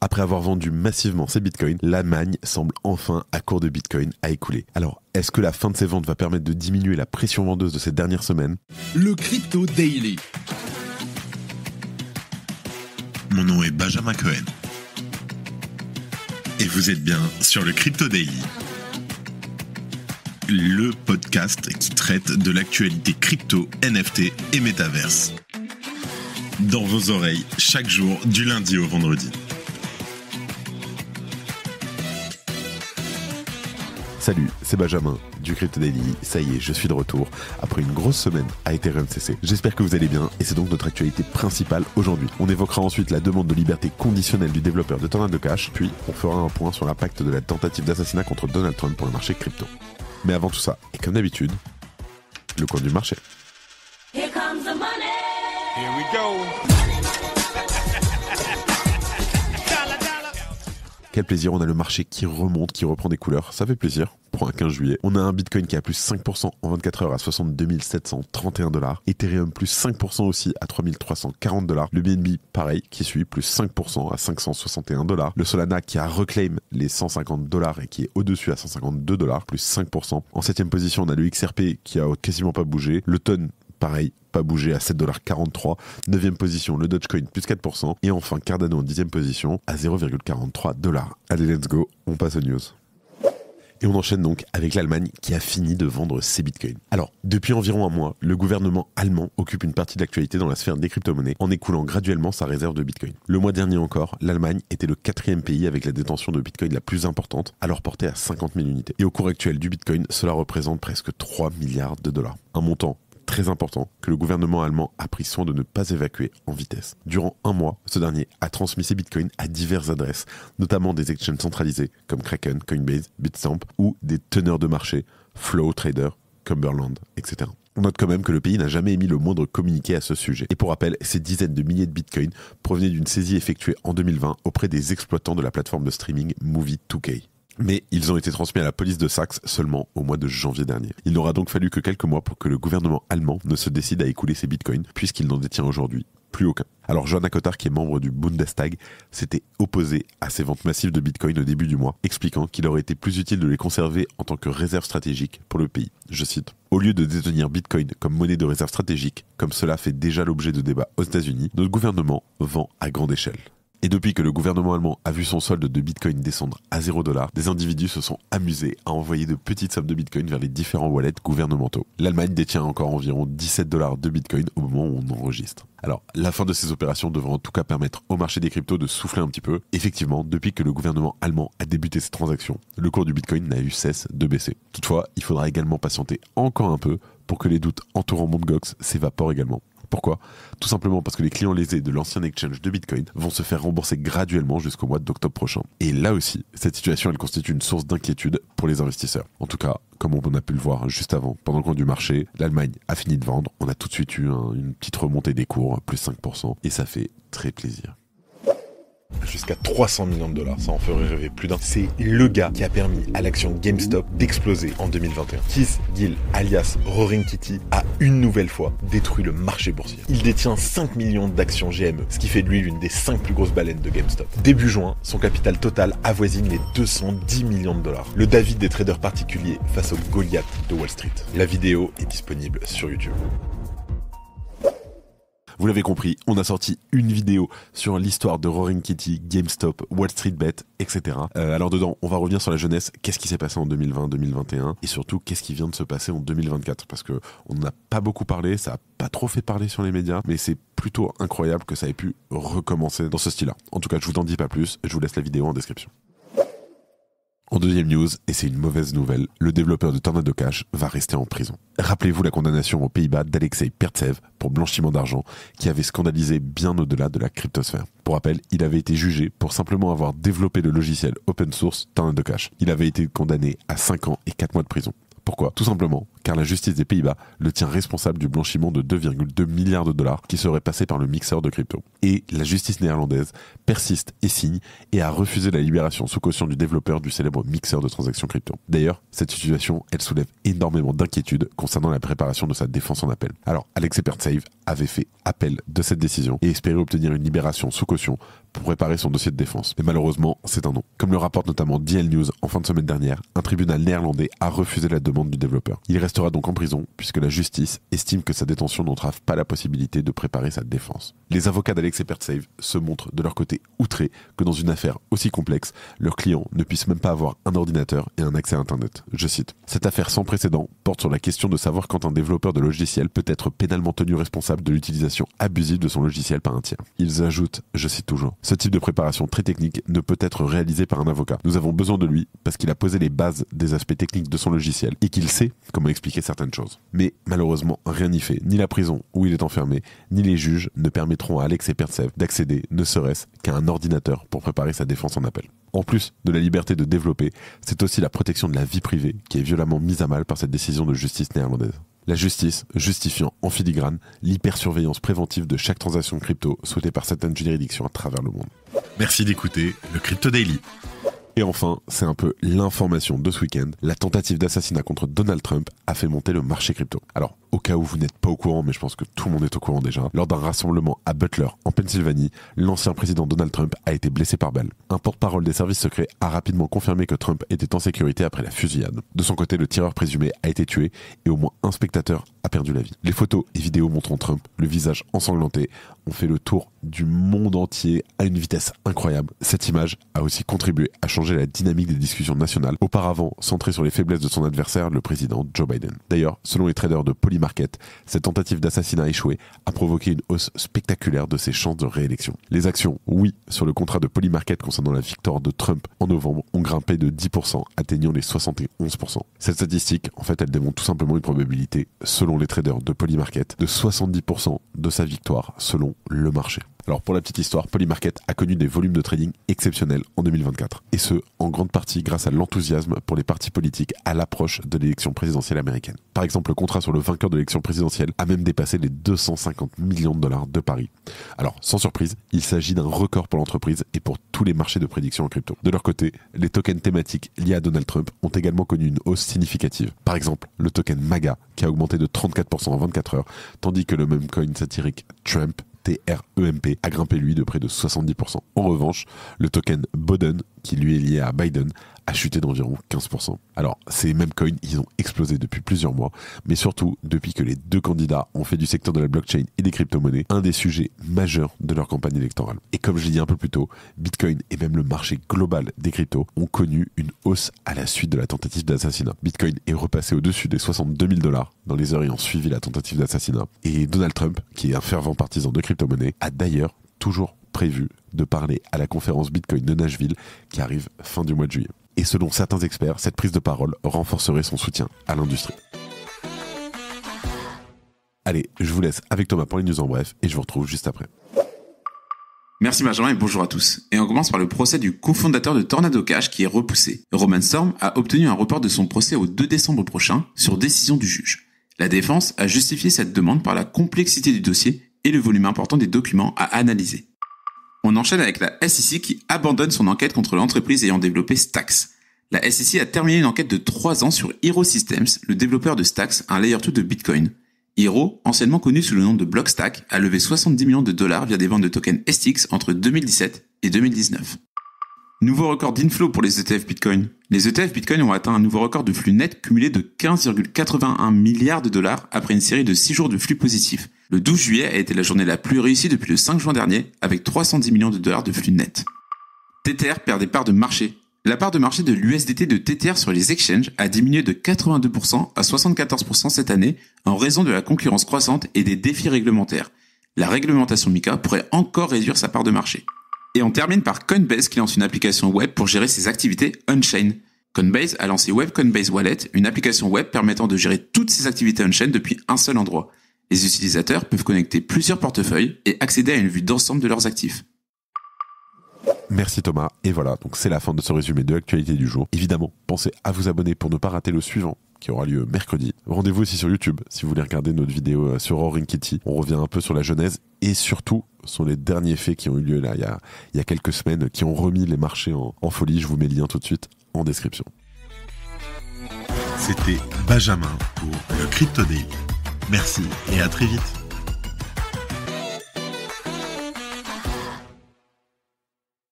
Après avoir vendu massivement ses bitcoins, l'Allemagne semble enfin à court de bitcoin à écouler. Alors, est-ce que la fin de ces ventes va permettre de diminuer la pression vendeuse de ces dernières semaines? Le Crypto Daily. Mon nom est Benjamin Cohen. Et vous êtes bien sur le Crypto Daily. Le podcast qui traite de l'actualité crypto, NFT et métaverse. Dans vos oreilles, chaque jour, du lundi au vendredi. Salut, c'est Benjamin du Crypto Daily. Ça y est, je suis de retour après une grosse semaine à Ethereum CC. J'espère que vous allez bien et c'est donc notre actualité principale aujourd'hui. On évoquera ensuite la demande de liberté conditionnelle du développeur de Tornado Cash, puis on fera un point sur l'impact de la tentative d'assassinat contre Donald Trump pour le marché crypto. Mais avant tout ça, et comme d'habitude, le coin du marché. Here comes the money. Here we go. Quel plaisir, on a le marché qui remonte, qui reprend des couleurs, ça fait plaisir. Pour un 15 juillet, on a un Bitcoin qui a plus 5% en 24 heures à 62 731 $, Ethereum plus 5% aussi à 3 340 $, le BNB pareil qui suit plus 5% à 561 $, le Solana qui a reclaim les 150 $ et qui est au-dessus à 152 $, plus 5%. En 7ème position, on a le XRP qui a quasiment pas bougé, le Ton pareil, pas bougé à 7,43 $. 9ème position, le Dogecoin plus 4%. Et enfin, Cardano en 10ème position à 0,43 $. Allez, let's go, on passe aux news. Et on enchaîne donc avec l'Allemagne qui a fini de vendre ses bitcoins. Alors, depuis environ un mois, le gouvernement allemand occupe une partie de l'actualité dans la sphère des crypto-monnaies en écoulant graduellement sa réserve de bitcoin. Le mois dernier encore, l'Allemagne était le 4e pays avec la détention de bitcoin la plus importante, alors portée à 50 000 unités. Et au cours actuel du bitcoin, cela représente presque 3 milliards $. Un montant très important que le gouvernement allemand a pris soin de ne pas évacuer en vitesse. Durant un mois, ce dernier a transmis ses bitcoins à diverses adresses, notamment des exchanges centralisés comme Kraken, Coinbase, Bitstamp ou des teneurs de marché, Flow Trader, Cumberland, etc. On note quand même que le pays n'a jamais émis le moindre communiqué à ce sujet. Et pour rappel, ces dizaines de milliers de bitcoins provenaient d'une saisie effectuée en 2020 auprès des exploitants de la plateforme de streaming Movie2K. Mais ils ont été transmis à la police de Saxe seulement au mois de janvier dernier. Il n'aura donc fallu que quelques mois pour que le gouvernement allemand ne se décide à écouler ses bitcoins, puisqu'il n'en détient aujourd'hui plus aucun. Alors Johanna Cottard, qui est membre du Bundestag, s'était opposée à ces ventes massives de bitcoin au début du mois, expliquant qu'il aurait été plus utile de les conserver en tant que réserve stratégique pour le pays. Je cite: « Au lieu de détenir bitcoin comme monnaie de réserve stratégique, comme cela fait déjà l'objet de débats aux États-Unis, notre gouvernement vend à grande échelle. » Et depuis que le gouvernement allemand a vu son solde de bitcoin descendre à 0 $, des individus se sont amusés à envoyer de petites sommes de bitcoin vers les différents wallets gouvernementaux. L'Allemagne détient encore environ 17 $ de bitcoin au moment où on enregistre. Alors, la fin de ces opérations devrait en tout cas permettre au marché des cryptos de souffler un petit peu. Effectivement, depuis que le gouvernement allemand a débuté ces transactions, le cours du bitcoin n'a eu cesse de baisser. Toutefois, il faudra également patienter encore un peu pour que les doutes entourant Mt. Gox s'évaporent également. Pourquoi ? Tout simplement parce que les clients lésés de l'ancien exchange de Bitcoin vont se faire rembourser graduellement jusqu'au mois d'octobre prochain. Et là aussi, cette situation elle constitue une source d'inquiétude pour les investisseurs. En tout cas, comme on a pu le voir juste avant, pendant le cours du marché, l'Allemagne a fini de vendre, on a tout de suite eu une petite remontée des cours, plus 5%, et ça fait très plaisir. Jusqu'à 300 millions de $, ça en ferait rêver plus d'un. C'est le gars qui a permis à l'action GameStop d'exploser en 2021. Keith Gill, alias Roaring Kitty, a une nouvelle fois détruit le marché boursier. Il détient 5 millions d'actions GME, ce qui fait de lui l'une des 5 plus grosses baleines de GameStop. Début juin, son capital total avoisine les 210 millions de $. Le David des traders particuliers face au Goliath de Wall Street. La vidéo est disponible sur YouTube. Vous l'avez compris, on a sorti une vidéo sur l'histoire de Roaring Kitty, GameStop, Wall Street Bet, etc. Alors dedans, on va revenir sur la jeunesse, qu'est-ce qui s'est passé en 2020-2021 et surtout qu'est-ce qui vient de se passer en 2024 parce que on n'a pas beaucoup parlé, ça a pas trop fait parler sur les médias, mais c'est plutôt incroyable que ça ait pu recommencer dans ce style-là. En tout cas, je vous en dis pas plus, je vous laisse la vidéo en description. En deuxième news, et c'est une mauvaise nouvelle, le développeur de Tornado Cash va rester en prison. Rappelez-vous la condamnation aux Pays-Bas d'Alexei Pertsev pour blanchiment d'argent qui avait scandalisé bien au-delà de la cryptosphère. Pour rappel, il avait été jugé pour simplement avoir développé le logiciel open source Tornado Cash. Il avait été condamné à 5 ans et 4 mois de prison. Pourquoi ? Tout simplement car la justice des Pays-Bas le tient responsable du blanchiment de 2,2 milliards de dollars qui serait passé par le mixeur de crypto. Et la justice néerlandaise persiste et signe et a refusé la libération sous caution du développeur du célèbre mixeur de transactions crypto. D'ailleurs, cette situation, elle soulève énormément d'inquiétudes concernant la préparation de sa défense en appel. Alors, Alexei Pertsev avait fait appel de cette décision et espérait obtenir une libération sous caution pour préparer son dossier de défense. Mais malheureusement, c'est un non. Comme le rapporte notamment DL News en fin de semaine dernière, un tribunal néerlandais a refusé la demande du développeur. Il restera donc en prison puisque la justice estime que sa détention n'entrave pas la possibilité de préparer sa défense. Les avocats d'Alex et Pertsave se montrent de leur côté outrés que dans une affaire aussi complexe, leurs clients ne puissent même pas avoir un ordinateur et un accès à Internet. Je cite. Cette affaire sans précédent porte sur la question de savoir quand un développeur de logiciel peut être pénalement tenu responsable de l'utilisation abusive de son logiciel par un tiers. Ils ajoutent, je cite toujours, ce type de préparation très technique ne peut être réalisé par un avocat. Nous avons besoin de lui parce qu'il a posé les bases des aspects techniques de son logiciel et qu'il sait comment expliquer certaines choses. Mais malheureusement, rien n'y fait. Ni la prison où il est enfermé, ni les juges ne permettront à Alex et Pertsave d'accéder, ne serait-ce qu'à un ordinateur pour préparer sa défense en appel. En plus de la liberté de développer, c'est aussi la protection de la vie privée qui est violemment mise à mal par cette décision de justice néerlandaise. La justice justifiant en filigrane l'hypersurveillance préventive de chaque transaction crypto souhaitée par certaines juridictions à travers le monde. Merci d'écouter le Crypto Daily. Et enfin, c'est un peu l'information de ce week-end. La tentative d'assassinat contre Donald Trump a fait monter le marché crypto. Alors, au cas où vous n'êtes pas au courant, mais je pense que tout le monde est au courant déjà, lors d'un rassemblement à Butler, en Pennsylvanie, l'ancien président Donald Trump a été blessé par balle. Un porte-parole des services secrets a rapidement confirmé que Trump était en sécurité après la fusillade. De son côté, le tireur présumé a été tué et au moins un spectateur a perdu la vie. Les photos et vidéos montrant Trump, le visage ensanglanté, ont fait le tour du monde entier à une vitesse incroyable. Cette image a aussi contribué à changer la dynamique des discussions nationales, auparavant centrées sur les faiblesses de son adversaire, le président Joe Biden. D'ailleurs, selon les traders de Polymarket, cette tentative d'assassinat échouée a provoqué une hausse spectaculaire de ses chances de réélection. Les actions, oui, sur le contrat de Polymarket concernant la victoire de Trump en novembre ont grimpé de 10%, atteignant les 71%. Cette statistique, en fait, elle démontre tout simplement une probabilité, selon les traders de Polymarket, de 70% de sa victoire, selon le marché. Alors pour la petite histoire, Polymarket a connu des volumes de trading exceptionnels en 2024. Et ce, en grande partie grâce à l'enthousiasme pour les partis politiques à l'approche de l'élection présidentielle américaine. Par exemple, le contrat sur le vainqueur de l'élection présidentielle a même dépassé les 250 millions de dollars de pari. Alors, sans surprise, il s'agit d'un record pour l'entreprise et pour tous les marchés de prédiction en crypto. De leur côté, les tokens thématiques liés à Donald Trump ont également connu une hausse significative. Par exemple, le token MAGA qui a augmenté de 34% en 24 heures, tandis que le même coin satirique Trump, TREMP, a grimpé lui de près de 70%. En revanche, le token Biden, qui lui est lié à Biden, a chuté d'environ 15%. Alors, ces mêmes coins, ils ont explosé depuis plusieurs mois, mais surtout depuis que les deux candidats ont fait du secteur de la blockchain et des crypto-monnaies un des sujets majeurs de leur campagne électorale. Et comme je l'ai dit un peu plus tôt, Bitcoin et même le marché global des cryptos ont connu une hausse à la suite de la tentative d'assassinat. Bitcoin est repassé au-dessus des 62 000 $ dans les heures ayant suivi la tentative d'assassinat. Et Donald Trump, qui est un fervent partisan de crypto-monnaies, a d'ailleurs toujours prévu de parler à la conférence Bitcoin de Nashville qui arrive fin du mois de juillet. Et selon certains experts, cette prise de parole renforcerait son soutien à l'industrie. Allez, je vous laisse avec Thomas pour les news en bref et je vous retrouve juste après. Merci Benjamin et bonjour à tous. Et on commence par le procès du cofondateur de Tornado Cash qui est repoussé. Roman Storm a obtenu un report de son procès au 2 décembre prochain sur décision du juge. La défense a justifié cette demande par la complexité du dossier et le volume important des documents à analyser. On enchaîne avec la SEC qui abandonne son enquête contre l'entreprise ayant développé Stacks. La SEC a terminé une enquête de 3 ans sur Hero Systems, le développeur de Stacks, un layer 2 de Bitcoin. Hero, anciennement connu sous le nom de Blockstack, a levé 70 millions de dollars via des ventes de tokens STX entre 2017 et 2019. Nouveau record d'inflow pour les ETF Bitcoin. Les ETF Bitcoin ont atteint un nouveau record de flux net cumulé de 15,81 milliards de dollars après une série de 6 jours de flux positifs. Le 12 juillet a été la journée la plus réussie depuis le 5 juin dernier, avec 310 millions de dollars de flux net. Tether perd des parts de marché. La part de marché de l'USDT de Tether sur les exchanges a diminué de 82% à 74% cette année en raison de la concurrence croissante et des défis réglementaires. La réglementation MiCA pourrait encore réduire sa part de marché. Et on termine par Coinbase qui lance une application web pour gérer ses activités on-chain. Coinbase a lancé Web Coinbase Wallet, une application web permettant de gérer toutes ses activités on-chain depuis un seul endroit. Les utilisateurs peuvent connecter plusieurs portefeuilles et accéder à une vue d'ensemble de leurs actifs. Merci Thomas, et voilà, donc c'est la fin de ce résumé de l'actualité du jour. Évidemment, pensez à vous abonner pour ne pas rater le suivant, qui aura lieu mercredi. Rendez-vous aussi sur YouTube, si vous voulez regarder notre vidéo sur Roaring Kitty. On revient un peu sur la genèse, et surtout sur les derniers faits qui ont eu lieu là, il y a quelques semaines, qui ont remis les marchés en folie. Je vous mets le lien tout de suite en description. C'était Benjamin pour le Crypto Daily. Merci et à très vite.